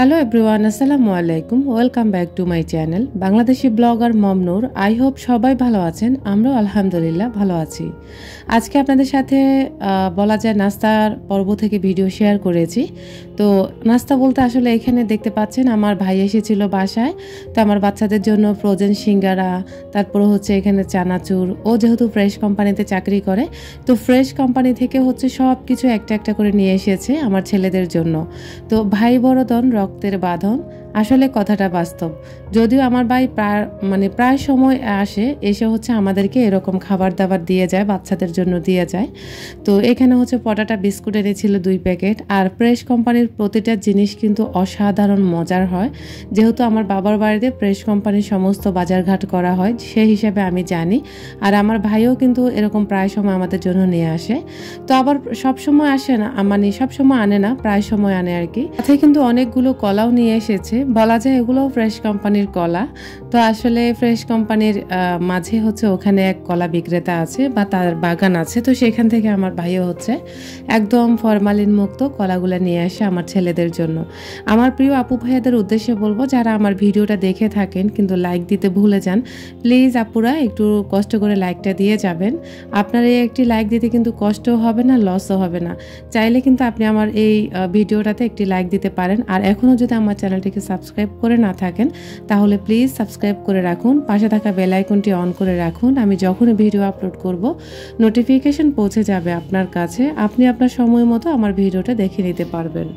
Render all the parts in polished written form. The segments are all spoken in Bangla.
হ্যালো এভরিওয়ান, আসসালামু আলাইকুম। Welcome back to my channel Bangladeshi blogger Mom Noor. I hope সবাই ভালো আছেন, আমরাও আলহামদুলিল্লাহ ভালো আছি। আজকে আপনাদের সাথে বলা যায় নাস্তার পর্ব থেকে ভিডিও শেয়ার করেছি। তো নাস্তা বলতে আসলে এখানে দেখতে পাচ্ছেন আমার ভাই এসেছিল বাসায়, তো আমার বাচ্চাদের জন্য ফ্রোজেন সিঙ্গারা, তারপরে হচ্ছে এখানে চানাচুর। ও যেহেতু ফ্রেশ কোম্পানিতে চাকরি করে, তো ফ্রেশ কোম্পানি থেকে হচ্ছে সব কিছু একটা একটা করে নিয়ে এসেছে আমার ছেলেদের জন্য। তো ভাই বড়দন রক্তের বাঁধন, আসলে কথাটা বাস্তব। যদিও আমার ভাই প্রায় সময় এসে হচ্ছে আমাদেরকে এরকম খাবার দাবার দিয়ে যায়, বাচ্চাদের জন্য দিয়ে যায়। তো এখানে হচ্ছে পটাটা বিস্কুট এনেছিল 2 প্যাকেট। আর ফ্রেশ কোম্পানির প্রতিটা জিনিস কিন্তু অসাধারণ মজার হয়। যেহেতু আমার বাবার বাড়িতে ফ্রেশ কোম্পানির সমস্ত বাজারঘাট করা হয়, সেই হিসাবে আমি জানি। আর আমার ভাইও কিন্তু এরকম প্রায় সময় আমাদের জন্য নিয়ে আসে। তো আবার সবসময় আসে না, সবসময় আনে না, প্রায় সময় আনে আর কি। সাথে কিন্তু অনেকগুলো কলাও নিয়ে এসেছে, বলা যায় এগুলোও ফ্রেশ কোম্পানির কলা। তো আসলে ফ্রেশ কোম্পানির মাঝে হচ্ছে ওখানে এক কলা বিক্রেতা আছে বা তার বাগান আছে, তো সেখান থেকে আমার ভাইও হচ্ছে একদম ফরমালিন মুক্ত কলাগুলো নিয়ে আসে আমার ছেলেদের জন্য। আমার প্রিয় আপু ভাইয়াদের উদ্দেশ্যে বলবো, যারা আমার ভিডিওটা দেখে থাকেন কিন্তু লাইক দিতে ভুলে যান, প্লিজ আপুরা একটু কষ্ট করে লাইকটা দিয়ে যাবেন। আপনার এই একটি লাইক দিতে কিন্তু কষ্টও হবে না, লসও হবে না। চাইলে কিন্তু আপনি আমার এই ভিডিওটাতে একটি লাইক দিতে পারেন। আর এখনও যদি আমার চ্যানেলটিকে সাবস্ক্রাইব করে না থাকেন তাহলে প্লিজ সাবস্ক্রাইব করে রাখুন, পাশে থাকা বেল আইকনটি অন করে রাখুন। আমি যখনই ভিডিও আপলোড করব নোটিফিকেশন পৌঁছে যাবে আপনার কাছে, আপনি আপনার সময় মতো আমার ভিডিওটা দেখে নিতে পারবেন।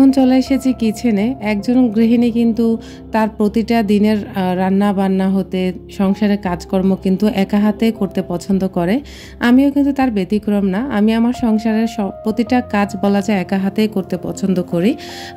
এখন চলে এসেছি কিচেনে। একজন গৃহিণী কিন্তু তার প্রতিটা দিনের রান্না বান্না হতে সংসারের কাজকর্ম কিন্তু একা হাতে করতে পছন্দ করে। আমিও কিন্তু তার ব্যতিক্রম না। আমি আমার সংসারের প্রতিটা কাজ বলা যায় একা হাতেই করতে পছন্দ করি।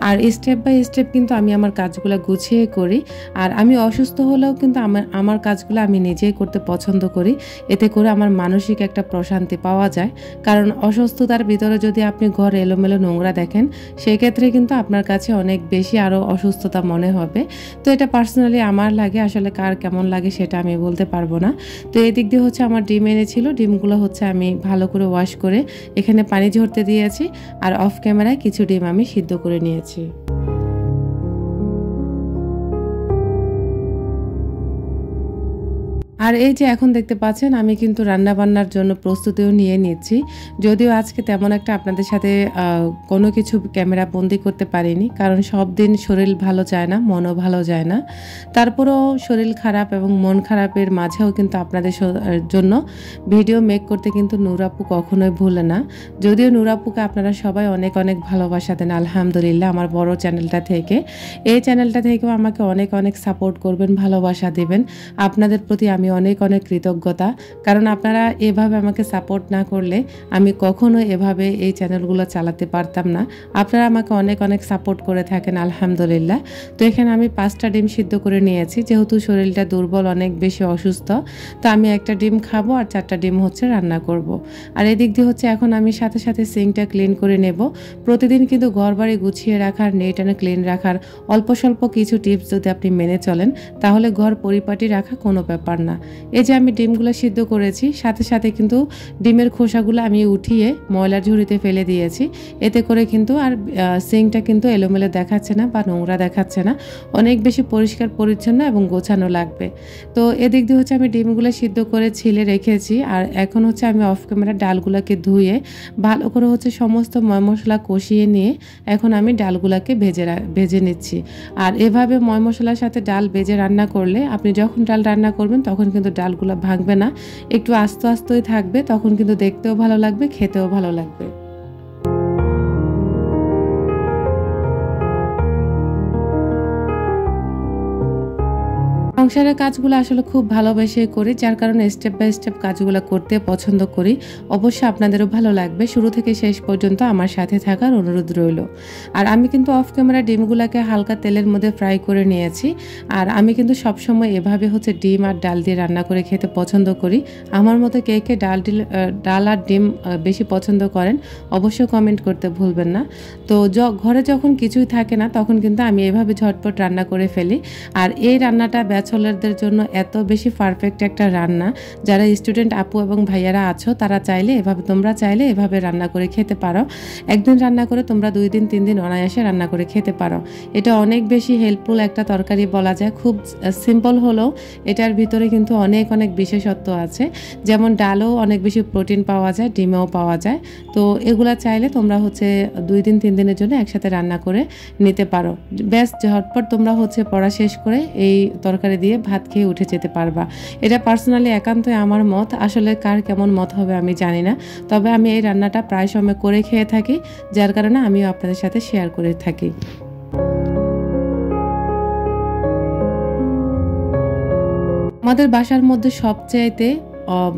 আর স্টেপ বাই স্টেপ কিন্তু আমি আমার কাজগুলো গুছিয়ে করি। আর আমি অসুস্থ হলেও কিন্তু আমার কাজগুলো আমি নিজেই করতে পছন্দ করি। এতে করে আমার মানসিক একটা প্রশান্তি পাওয়া যায়। কারণ অসুস্থতার ভিতরে যদি আপনি ঘর এলোমেলো নোংরা দেখেন, সেক্ষেত্রে কিন্তু আপনার কাছে অনেক বেশি আরও অসুস্থতা মনে হবে। তো এটা পার্সোনালি আমার লাগে, আসলে কার কেমন লাগে সেটা আমি বলতে পারবো না। তো এদিক দিয়ে হচ্ছে আমার ডিম এনেছিল, ডিমগুলো হচ্ছে আমি ভালো করে ওয়াশ করে এখানে পানি ঝরতে দিয়েছি। আর অফ ক্যামেরায় কিছু ডিম আমি সিদ্ধ করে নিয়েছি। আর এই যে এখন দেখতে পাচ্ছেন আমি কিন্তু রান্না বান্নার জন্য প্রস্তুতিও নিয়ে নিচ্ছি। যদিও আজকে তেমন একটা আপনাদের সাথে কোনো কিছু ক্যামেরা বন্দি করতে পারিনি, কারণ সব দিন শরীর ভালো যায় না, মনও ভালো যায় না। তারপরেও শরীর খারাপ এবং মন খারাপের মাঝেও কিন্তু আপনাদের জন্য ভিডিও মেক করতে কিন্তু নূর আপু কখনোই ভুলে না। যদিও নূর আপুকে আপনারা সবাই অনেক অনেক ভালোবাসা দেন আলহামদুলিল্লাহ আমার বড় চ্যানেলটা থেকে। এই চ্যানেলটা থেকেও আমাকে অনেক অনেক সাপোর্ট করবেন, ভালোবাসা দিবেন। আপনাদের প্রতি আমি অনেক অনেক কৃতজ্ঞতা, কারণ আপনারা এভাবে আমাকে সাপোর্ট না করলে আমি কখনো এভাবে এই চ্যানেলগুলো চালাতে পারতাম না। আপনারা আমাকে অনেক অনেক সাপোর্ট করে থাকেন আলহামদুলিল্লাহ। তো এখানে আমি 5টা ডিম সিদ্ধ করে নিয়েছি, যেহেতু শরীরটা দুর্বল, অনেক বেশি অসুস্থ। তো আমি একটা ডিম খাবো আর 4টা ডিম হচ্ছে রান্না করব। আর এদিক দিয়ে হচ্ছে এখন আমি সাথে সাথে সিঙ্কটা ক্লিন করে নেব। প্রতিদিন কিন্তু ঘর বাড়ি গুছিয়ে রাখার, নেট এন্ড ক্লিন রাখার অল্প স্বল্প কিছু টিপস যদি আপনি মেনে চলেন তাহলে ঘর পরিপাটি রাখা কোনো ব্যাপার না। এই যে আমি ডিমগুলো সিদ্ধ করেছি, সাথে সাথে কিন্তু ডিমের খোসাগুলো আমি উঠিয়ে ময়লার ঝুড়িতে ফেলে দিয়েছি। এতে করে কিন্তু আর সিঙ্কটা কিন্তু এলোমেলো দেখাচ্ছে না বা নোংরা দেখাচ্ছে না, অনেক বেশি পরিষ্কার পরিচ্ছন্ন এবং গোছানো লাগবে। তো এদিক দিয়ে হচ্ছে আমি ডিমগুলো সিদ্ধ করে ছিলে রেখেছি। আর এখন হচ্ছে আমি অফ ক্যামেরা ডালগুলোকে ধুয়ে ভালো করে হচ্ছে সমস্ত ময় মশলা কষিয়ে নিয়ে এখন আমি ডালগুলোকে ভেজে নিচ্ছি। আর এভাবে ময় মশলার সাথে ডাল ভেজে রান্না করলে আপনি যখন ডাল রান্না করবেন তখন কিন্তু ডালগুলো ভাঙবে না, একটু আস্তে আস্তেই থাকবে, তখন কিন্তু দেখতেও ভালো লাগবে, খেতেও ভালো লাগবে। সংসারের কাজগুলো আসলে খুব ভালোবেসে করি, যার কারণে স্টেপ বাই স্টেপ কাজগুলো করতে পছন্দ করি। অবশ্যই আপনাদেরও ভালো লাগবে, শুরু থেকে শেষ পর্যন্ত আমার সাথে থাকার অনুরোধ রইল। আর আমি কিন্তু অফ ক্যামেরা ডিমগুলোকে হালকা তেলের মধ্যে ফ্রাই করে নিয়েছি। আর আমি কিন্তু সবসময় এভাবে হচ্ছে ডিম আর ডাল দিয়ে রান্না করে খেতে পছন্দ করি। আমার মতো কে কে ডাল আর ডিম বেশি পছন্দ করেন অবশ্যই কমেন্ট করতে ভুলবেন না। তো ঘরে যখন কিছুই থাকে না তখন কিন্তু আমি এভাবে ঝটপট রান্না করে ফেলি। আর এই রান্নাটা ছেলেদের জন্য এত বেশি পারফেক্ট একটা রান্না। যারা স্টুডেন্ট আপু এবং ভাইয়ারা আছো তারা তোমরা চাইলে এভাবে রান্না করে খেতে পারো। একদিন রান্না করে তোমরা 2 দিন 3 দিন অনায়াসে রান্না করে খেতে পারো। এটা অনেক বেশি হেল্পফুল একটা তরকারি বলা যায়। খুব সিম্পল হলেও এটার ভিতরে কিন্তু অনেক অনেক বিশেষত্ব আছে। যেমন ডালেও অনেক বেশি প্রোটিন পাওয়া যায়, ডিমেও পাওয়া যায়। তো এগুলা চাইলে তোমরা 2 দিন 3 দিনের জন্য একসাথে রান্না করে নিতে পারো। বেশ ঝটপট তোমরা পড়া শেষ করে এই তরকারি দিয়ে ভাত খেয়ে উঠে যেতে পারবা। এটা পার্সোনালি একান্তই আমার মত, আসলে কার কেমন মত হবে আমি জানি না, তবে আমি এই রান্নাটা প্রায় সময় করে খেয়ে থাকি, যার কারণে আমিও আপনাদের সাথে শেয়ার করে থাকি। আমাদের বাসার মধ্যে সবচাইতে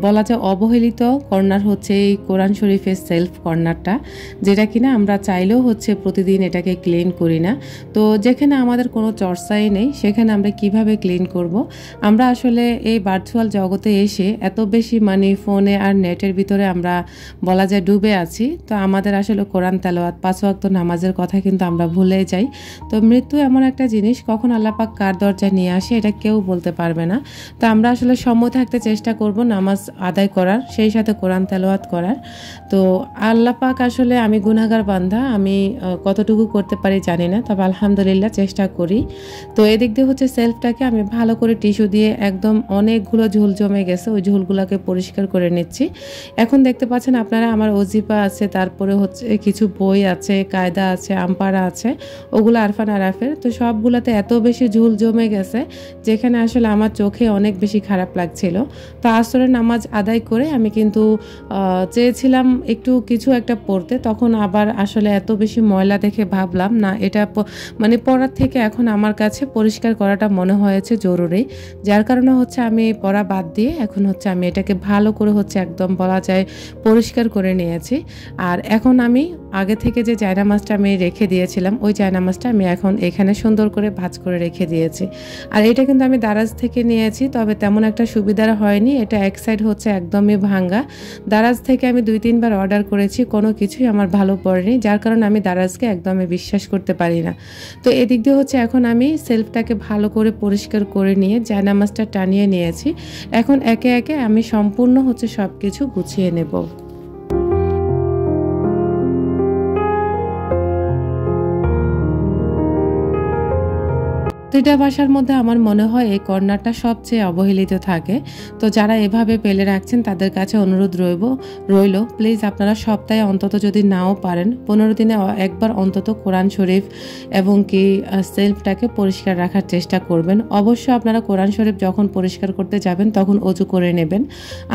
বলা যায় অবহেলিত কর্নার হচ্ছে এই কোরআন শরীফের সেলফ কর্নারটা, যেটা কিনা আমরা চাইলেও প্রতিদিন এটাকে ক্লিন করি না। তো যেখানে আমাদের কোনো চর্চাই নেই সেখানে আমরা কিভাবে ক্লিন করব। আমরা আসলে এই ভার্চুয়াল জগতে এসে এত বেশি ফোনে আর নেটের ভিতরে আমরা বলা যায় ডুবে আছি। তো আমাদের আসলে কোরআন তেলাওয়াত 5 ওয়াক্ত নামাজের কথা কিন্তু আমরা ভুলে যাই। তো মৃত্যু এমন একটা জিনিস, কখন আল্লাহ পাক কার দরজায় নিয়ে আসে এটা কেউ বলতে পারবে না। তো আমরা আসলে সময় থাকতে চেষ্টা করব নামাজ আদায় করার, সেই সাথে কোরআন তেলাওয়াত করার। তো আল্লাহ পাক আসলে, আমি গুনাহগার বান্দা, আমি কতটুকু করতে পারি জানি না, তবে আলহামদুলিল্লাহ চেষ্টা করি। তো এদিক দিয়ে সেলফটাকে আমি ভালো করে টিস্যু দিয়ে একদম অনেকগুলো ঝুল জমে গেছে, ওই ঝুলগুলোকে পরিষ্কার করে নিচ্ছি। এখন দেখতে পাচ্ছেন আপনারা আমার ওজিফা আছে, তারপরে কিছু বই আছে, কায়দা আছে, আমপারা আছে, ওগুলো আরফান আরাফের। তো সবগুলোতে এত বেশি ঝুল জমে গেছে যেখানে আসলে আমার চোখে অনেক বেশি খারাপ লাগছিল। তো আসরের নামাজ আদায় করে আমি কিন্তু চেয়েছিলাম একটু কিছু একটা পড়তে, তখন আবার আসলে এত বেশি ময়লা দেখে ভাবলাম না, এটা পড়ার থেকে এখন আমার কাছে পরিষ্কার করাটা মনে হয়েছে জরুরি, যার কারণে আমি পড়া বাদ দিয়ে এখন আমি এটাকে ভালো করে একদম বলা যায় পরিষ্কার করে নিয়েছি। আর এখন আমি আগে থেকে যে জায়নামাজটা আমি রেখে দিয়েছিলাম, ওই জায়নামাজটা আমি এখন এখানে সুন্দর করে ভাঁজ করে রেখে দিয়েছি। আর এটা কিন্তু আমি দারাজ থেকে নিয়েছি, তবে তেমন একটা সুবিধার হয়নি, এটা এক সাইড একদমই ভাঙ্গা। দারাজ থেকে আমি 2-3 বার অর্ডার করেছি, কোনো কিছুই আমার ভালো পড়েনি, যার কারণে আমি দারাজকে একদমই বিশ্বাস করতে পারি না। তো এদিক দিয়ে এখন আমি সেলফটাকে ভালো করে পরিষ্কার করে নিয়ে জায়নামাজটা টানিয়ে নিয়েছি। এখন একে একে আমি সম্পূর্ণ সব কিছু গুছিয়ে নেব। দুইটা বাসার মধ্যে আমার মনে হয় এই কর্নারটা সবচেয়ে অবহেলিত থাকে। তো যারা এভাবে ফেলে রাখছেন তাদের কাছে অনুরোধ রইল প্লিজ আপনারা সপ্তাহে অন্তত, যদি নাও পারেন 15 দিনে একবার অন্তত কোরআন শরীফ এবং কি সেলফটাকে পরিষ্কার রাখার চেষ্টা করবেন। অবশ্য আপনারা কোরআন শরীফ যখন পরিষ্কার করতে যাবেন তখন অজু করে নেবেন।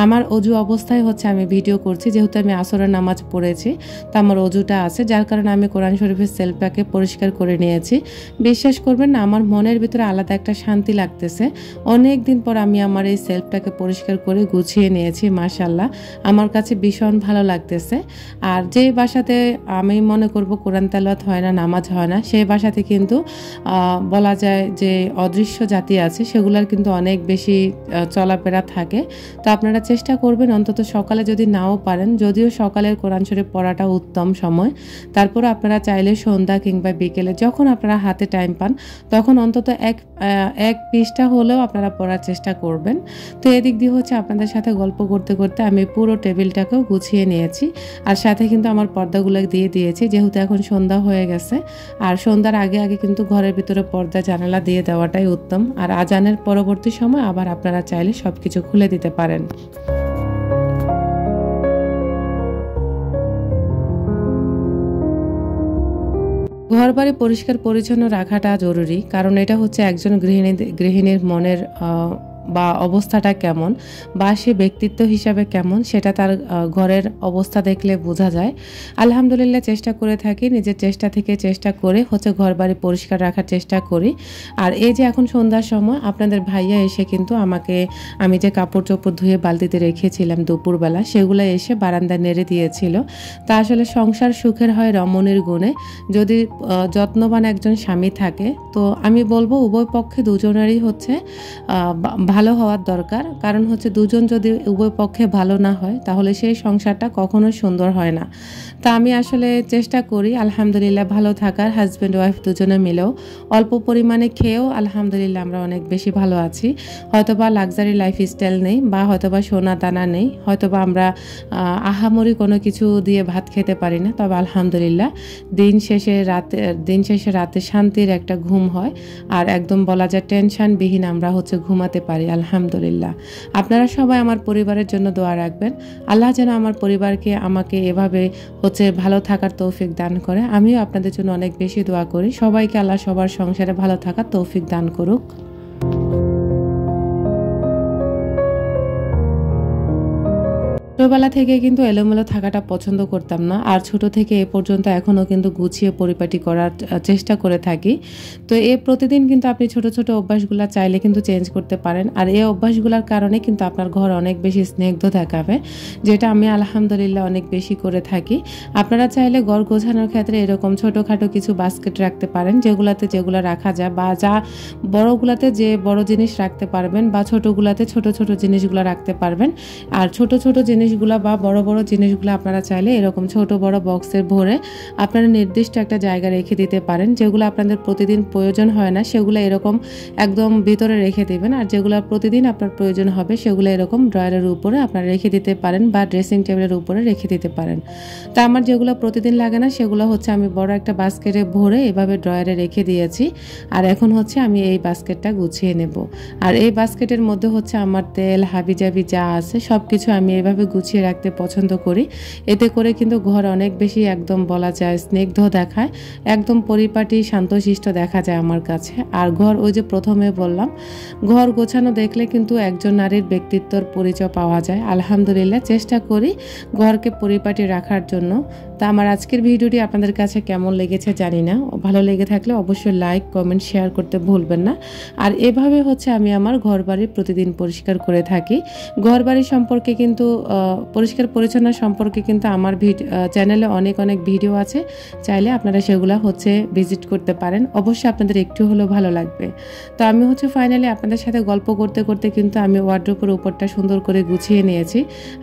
আমার অজু অবস্থায় আমি ভিডিও করছি, যেহেতু আমি আসরের নামাজ পড়েছি, তো আমার অজুটা আছে, যার কারণে আমি কোরআন শরীফের সেলফটাকে পরিষ্কার করে নিয়েছি। বিশ্বাস করবেন না, আমার মনের ভিতরে আলাদা একটা শান্তি লাগতেছে। অনেক দিন পর আমি আমার এই সেলফটাকে পরিষ্কার করে গুছিয়ে নিয়েছি, মাশাআল্লাহ আমার কাছে ভীষণ ভালো লাগতেছে। আর যে বাসাতে আমি মনে করব কোরআন তেলাওয়াত হয় না, নামাজ হয় না, সেই বাসাতে কিন্তু বলা যায় যে অদৃশ্য জাতি আছে, সেগুলোর কিন্তু অনেক বেশি চলাফেরা থাকে। তো আপনারা চেষ্টা করবেন অন্তত সকালে, যদি নাও পারেন, যদিও সকালের কোরআন শরীফ পড়াটা উত্তম সময়, তারপরে আপনারা চাইলে সন্ধ্যা কিংবা বিকেলে যখন আপনারা হাতে টাইম পান তখন অন্তত এক পৃষ্ঠা হলেও আপনারা পড়ার চেষ্টা করবেন। তো এদিক দিয়ে আপনাদের সাথে গল্প করতে করতে আমি পুরো টেবিলটাকেও গুছিয়ে নিয়েছি, আর সাথে কিন্তু আমার পর্দাগুলো দিয়ে দিয়েছি, যেহেতু এখন সন্ধ্যা হয়ে গেছে। আর সন্ধ্যার আগে আগে কিন্তু ঘরের ভিতরে পর্দা জানালা দিয়ে দেওয়াটাই উত্তম। আর আজানের পরবর্তী সময় আবার আপনারা চাইলে সবকিছু খুলে দিতে পারেন। ঘর বাড়ি পরিষ্কার পরিচ্ছন্ন রাখাটা জরুরি, কারণ এটা একজন গৃহিণীর মনের বা অবস্থাটা কেমন বা সে ব্যক্তিত্ব হিসাবে কেমন সেটা তার ঘরের অবস্থা দেখলে বোঝা যায়। আলহামদুলিল্লাহ চেষ্টা করে থাকি, নিজের চেষ্টা থেকে চেষ্টা করে ঘর বাড়ি পরিষ্কার রাখার চেষ্টা করি। আর এই যে এখন সন্ধ্যার সময় আপনাদের ভাইয়া এসে কিন্তু আমি যে কাপড় চোপড় ধুয়ে বালতিতে রেখেছিলাম দুপুরবেলা, সেগুলো এসে বারান্দায় নেড়ে দিয়েছিল। তা আসলে সংসার সুখের হয় রমণীর গুণে, যদি যত্নবান একজন স্বামী থাকে তো আমি বলবো উভয় পক্ষে দুজনেরই ভালো হওয়ার দরকার। কারণ হচ্ছে দুজন যদি উভয় পক্ষে ভালো না হয় তাহলে সেই সংসারটা কখনোই সুন্দর হয় না। তা আমি আসলে চেষ্টা করি আলহামদুলিল্লাহ ভালো থাকার, হাজব্যান্ড ওয়াইফ দুজনে মিলেও। অল্প পরিমাণে খেয়েও আলহামদুলিল্লাহ আমরা অনেক বেশি ভালো আছি। হয়তোবা লাক্সারি লাইফস্টাইল নেই বা হয়তোবা সোনা দানা নেই, হয়তোবা আমরা আহামরি কোনো কিছু দিয়ে ভাত খেতে পারি না, তবে আলহামদুলিল্লাহ দিন শেষে রাতে শান্তির একটা ঘুম হয়। আর একদম বলা যায় টেনশনবিহীন আমরা হচ্ছে ঘুমাতে পারি আলহামদুলিল্লাহ। আপনারা সবাই আমার পরিবারের জন্য দোয়া রাখবেন। আল্লাহ যেন আমার পরিবারকে আমাকে এভাবে হচ্ছে ভালো থাকার তৌফিক দান করে। আমিও আপনাদের জন্য অনেক বেশি দোয়া করি, সবাইকে আল্লাহ সবার সংসারে ভালো থাকার তৌফিক দান করুক। ছোটবেলা থেকে কিন্তু এলোমেলো থাকাটা পছন্দ করতাম না, আর ছোট থেকে এ পর্যন্ত এখনও কিন্তু গুছিয়ে পরিপাটি করার চেষ্টা করে থাকি। তো প্রতিদিন কিন্তু আপনি ছোট ছোট অভ্যাসগুলো চাইলে কিন্তু চেঞ্জ করতে পারেন, আর এই অভ্যাসগুলোর কারণে কিন্তু আপনার ঘর অনেক বেশি স্নিগ্ধ দেখাবে, যেটা আমি আলহামদুলিল্লাহ অনেক বেশি করে থাকি। আপনারা চাইলে ঘর গোছানোর ক্ষেত্রে এরকম ছোটোখাটো কিছু বাস্কেট রাখতে পারেন, যেগুলো রাখা যায়, বা যা বড়গুলাতে যে বড় জিনিস রাখতে পারবেন বা ছোটোগুলাতে ছোট ছোট জিনিসগুলো রাখতে পারবেন। আর ছোট ছোট জিনিসগুলো বা বড় বড় জিনিসগুলো আপনারা চাইলে এরকম ছোট বড় বক্সের ভরে আপনারা নির্দিষ্ট একটা জায়গা রেখে দিতে পারেন। যেগুলো আপনাদের প্রতিদিন প্রয়োজন হয় না সেগুলো এরকম একদম ভিতরে রেখে দেবেন, আর যেগুলো প্রতিদিন আপনার প্রয়োজন হবে সেগুলো এরকম ড্রয়ারের উপরে আপনারা রেখে দিতে পারেন বা ড্রেসিং টেবিলের উপরে রেখে দিতে পারেন। তা আমার যেগুলো প্রতিদিন লাগে না সেগুলো হচ্ছে আমি বড় একটা বাস্কেটে ভরে এভাবে ড্রয়ারে রেখে দিয়েছি। আর এখন হচ্ছে আমি এই বাস্কেটটা গুছিয়ে নেব। আর এই বাস্কেটের মধ্যে হচ্ছে আমার তেল হাবিজাবি যা আছে সব কিছু আমি এভাবে গুছিয়ে রাখতে পছন্দ করি। এতে করে কিন্তু ঘর অনেক বেশি একদম বলা যায় স্নিগ্ধ দেখায়, একদম পরিপাটি শান্তশিষ্ট দেখা যায় আমার কাছে। আর ঘর ওই যে প্রথমে বললাম, ঘর গোছানো দেখলে কিন্তু একজন নারীর ব্যক্তিত্বর পরিচয় পাওয়া যায়। আলহামদুলিল্লাহ চেষ্টা করি ঘরকে পরিপাটি রাখার জন্য। তা আমার আজকের ভিডিওটি আপনাদের কাছে কেমন লেগেছে জানি না, ভালো লেগে থাকলে অবশ্যই লাইক কমেন্ট শেয়ার করতে ভুলবেন না। আর এভাবে হচ্ছে আমি আমার ঘর বাড়ি প্রতিদিন পরিষ্কার করে থাকি। ঘর বাড়ি সম্পর্কে কিন্তু পরিষ্কার পরিচ্ছন্ন সম্পর্কে কিন্তু আমার চ্যানেলে অনেক ভিডিও আছে, চাইলে আপনারা সেগুলো হচ্ছে ভিজিট করতে পারেন। অবশ্যই আপনাদের একটু হলেও ভালো লাগবে। তো আমি হচ্ছে ফাইনালি আপনাদের সাথে গল্প করতে করতে কিন্তু আমি ওয়ার্ড্রোবের উপরটা সুন্দর করে গুছিয়ে নিয়েছি।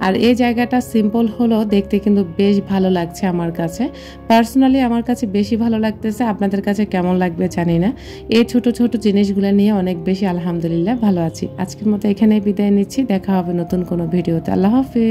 আর এই জায়গাটা সিম্পল হলো দেখতে কিন্তু বেশ ভালো লাগছে আমার কাছে। পার্সোনালি আমার কাছে বেশি ভালো লাগতেছে, আপনাদের কাছে কেমন লাগবে জানি না। এই ছোট ছোট জিনিসগুলো নিয়ে অনেক বেশি আলহামদুলিল্লাহ ভালো আছি। আজকের মতো এখানেই বিদায় নিচ্ছি, দেখা হবে নতুন কোনো ভিডিওতে। আল্লাহ হাফেজ।